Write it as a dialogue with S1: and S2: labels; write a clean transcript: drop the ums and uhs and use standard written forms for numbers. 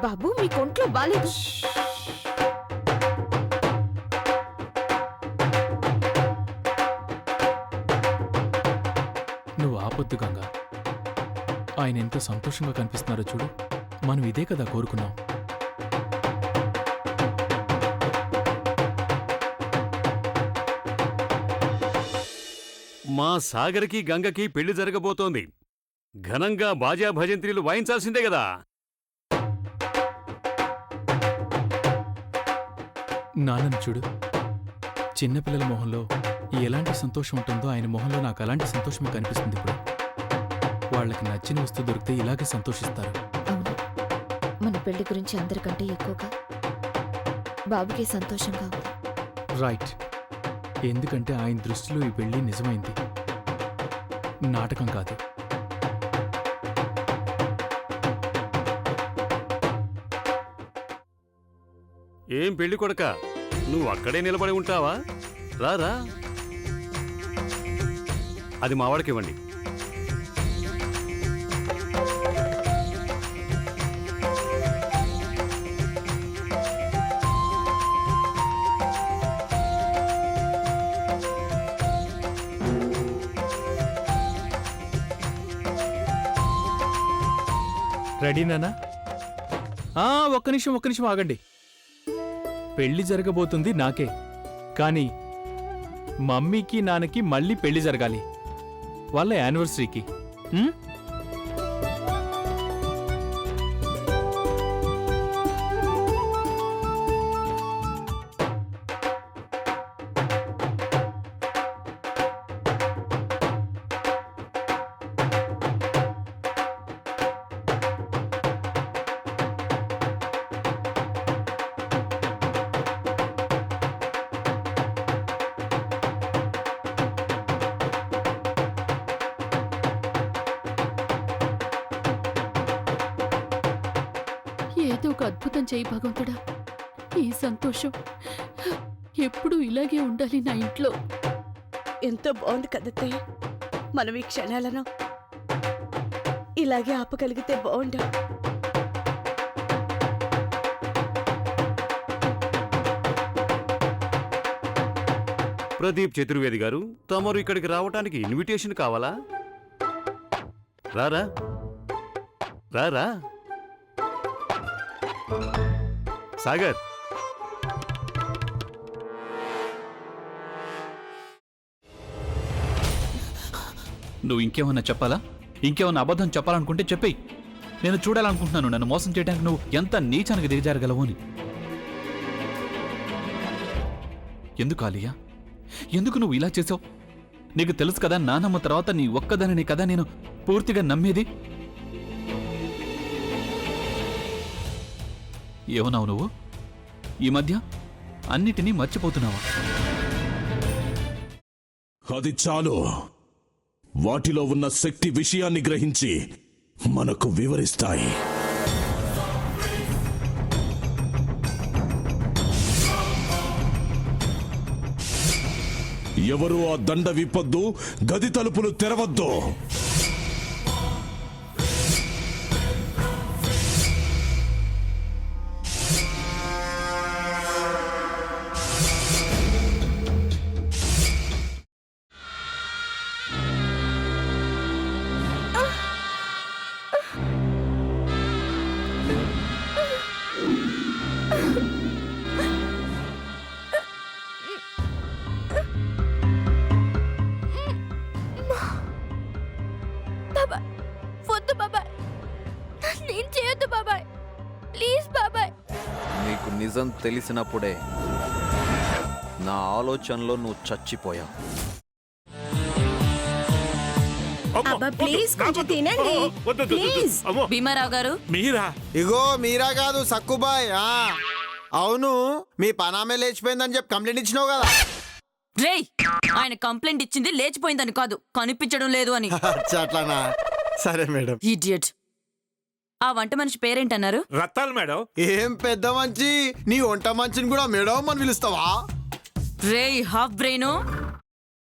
S1: బాబు మీ కొంట్లో బాలేదు.
S2: నువ్వు ఆపొద్దు గంగా. ఆయన ఎంత సంతోషంగా కనిపిస్తున్నారో చూడు. మనం ఇదే కదా కోరుకున్నాం.
S3: మా సాగర్కి గంగకి పెళ్లి జరగబోతోంది. ఘనంగా బాజా భజంత్రీలు వాయించాల్సిందే కదా.
S2: నాన్నను చూడు. చిన్నపిల్లల మొహంలో ఎలాంటి సంతోషం ఉంటుందో ఆయన మొహంలో నాకు అలాంటి సంతోషమే కనిపిస్తుంది ఇప్పుడు. వాళ్ళకి నచ్చిన వస్తువు దొరికితే ఇలాగే సంతోషిస్తారు.
S1: అవును, మన పెళ్లి గురించి అందరికంటే ఎక్కువగా బాబుకే సంతోషంగా ఉంది.
S2: రైట్. ఎందుకంటే ఆయన దృష్టిలో ఈ పెళ్లి నిజమైంది, నాటకం కాదు.
S3: ఏం పెళ్లి కొడక, నువ్వు అక్కడే నిలబడి ఉంటావా? రారా, అది మావాడికివ్వండి.
S2: రెడీనా? ఒక్క నిమిషం ఆగండి. పెళ్లి జరగబోతుంది నాకే, కానీ మమ్మీకి నాన్నకి మళ్ళీ పెళ్లి జరగాలి వాళ్ళ యానివర్సరీకి.
S4: ఏదో ఒక అద్భుతం చేయి భగవంతుడా. ఈ సంతోషం ఎప్పుడూ ఇలాగే ఉండాలి నా ఇంట్లో.
S5: ఎంతో బాగుంది కదత్తయ్య. మనం ఈ క్షణాలను ఇలాగే ఆపగలిగితే బాగుండు.
S3: ప్రదీప్ చతుర్వేది గారు, తమరు ఇక్కడికి రావటానికి ఇన్విటేషన్ కావాలా? రారా రారా. సాగర్,
S6: నువ్వు ఇంకేమన్నా చెప్పాలా? ఇంకేమన్నా అబద్ధం చెప్పాలనుకుంటే చెప్పేయి. నేను చూడాలనుకుంటున్నాను నన్ను మోసం చేయడానికి నువ్వు ఎంత నీచానికి దిగజారగలవు అని. ఎందుకు ఆలియా, ఎందుకు నువ్వు ఇలా చేసావు? నీకు తెలుసు కదా నానమ్మ తర్వాత నీ ఒక్కదానిని కదా నేను పూర్తిగా నమ్మేది. ఏమన్నావు నువ్వు? ఈ మధ్య అన్నిటినీ మర్చిపోతున్నావా?
S7: అది చాలు. వాటిలో ఉన్న శక్తి విషయాన్ని గ్రహించి మనకు వివరిస్తాయి. ఎవరు ఆ దండ విప్పొద్దు, గది తలుపులు తెరవద్దు.
S8: నీకు నిజం తెలిసినప్పుడే నా ఆలోచనలో నువ్వు చచ్చిపోయావు.
S4: భీమారావు గారు,
S9: మీరా? ఇగో మీరా కాదు, సక్కుబాయ్. అవును, మీ పనామే లేచిపోయిందని చెప్పి కంప్లైంట్ ఇచ్చినావు కదా.
S4: రేయ్, ఆయన కంప్లైంట్ ఇచ్చింది లేచిపోయిందని కాదు, కనిపించడం లేదు అని.
S9: అట్లానా? సరే మేడం.
S4: ఇడియట్. ఆ వంట మనిషి పేరేంటన్నారు?
S9: రత్తాలు మేడం. ఏం పెద్ద మంచి, నీ వంట మంచిని కూడా మేడం అని పిలుస్తావా?
S4: రేయ్ హాఫ్ బ్రెయిన్,